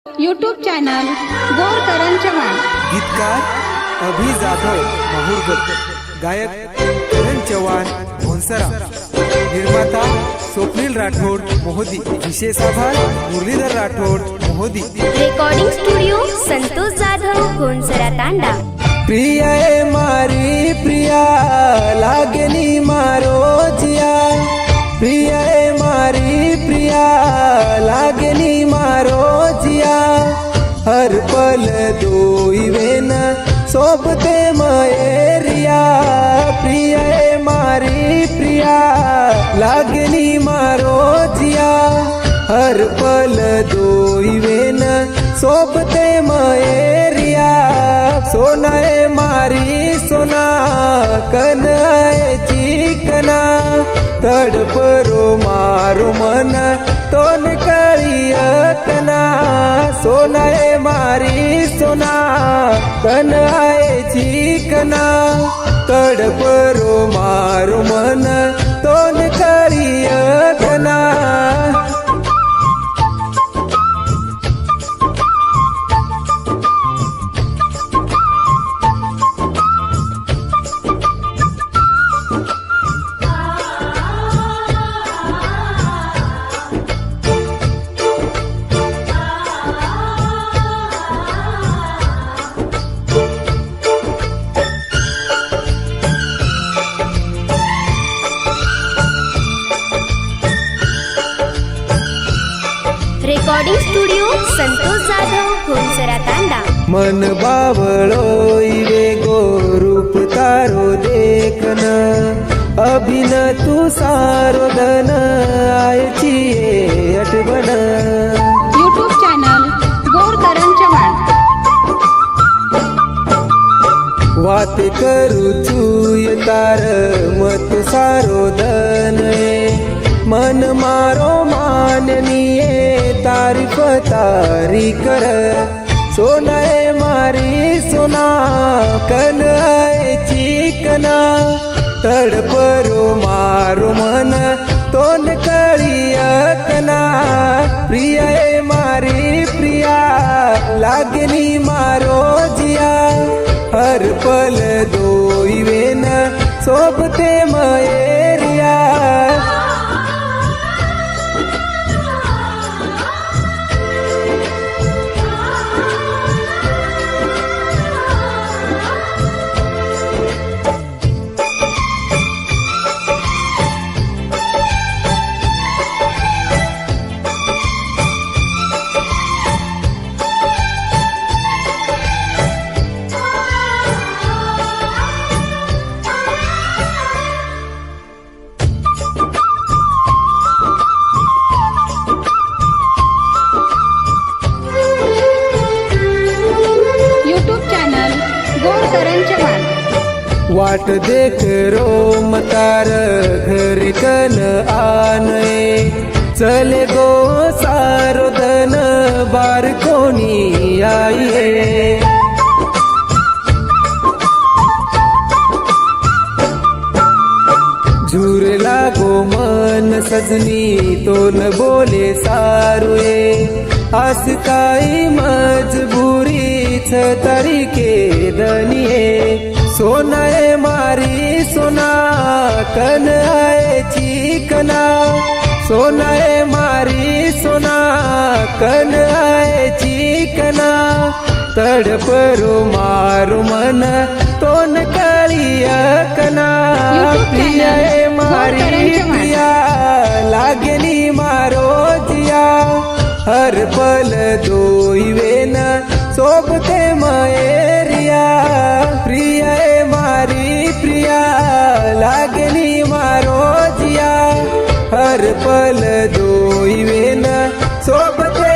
YouTube channel गौर करण चव्हाण। गीतकार अभि जाधव माहुरगड, गायक करण चव्हाण भोंसरा, निर्माता स्वप्नील राठोड मोहदी, विशेष आभार मुरलीधर राठोड मोहदी। रेकॉर्डिंग स्टुडिओ संतोष जाधव घोंसरा तांडा। प्रिया ए मारी प्रिया लागेनी मारो जिया, प्रिया ए मारी प्रिया लागेनी मारो जिया, हर पल दोई वेन सोबते मयरिया, प्रिया ए मारी प्रिया लागेनी मारो जिया, हर पल दोई वेन सोबते मयरिया, सोना ए मारी सोना कन चिकना, तडपरो मारो मन तोन कळिया कना, सोना ए मारी सोना कन चिकना, तडपरो मारो मन तोन कळिया कना। रेकॉर्डिंग स्टुडिओ संतोष जाधव घोंसरा तांडा। मन बावळो वे गो रूप तारो देखन, अभिन तू सारो धन आयची अटबन। यूट्यूब चॅनल गौर करण चव्हाण। वात करू चूय तार मत सारो धन, मन मारो माननीये तारीफ तारी कर, सोना ए मारी सोना कन चिकना, तडपरो मारो मन तोन कळिया कना, प्रिया ए मारी प्रिया लागनी मारो जिया, हर पल दोई वेन सोबते मयरिया। वाट देख रोम तार घर कन आनये, चले गो सारो धन बार कोणी आइये, झूर लागो मन सजनी तोन बोले सारुए, आस काई मजबूरी छ तरीके दनिये, सोना ए मारी सोना कन चिकना, सोना ए मारी सोना कन चिकना, तडपरो मारो मन तोन कळिया कना, प्रिया ए मारी प्रिया लागेनी मारो जिया, हर पल दोई वेन सोबते मयरिया, प्रिया ए मारी प्रिया लागनी मारो जिया, हर पल दोई वेन सोबते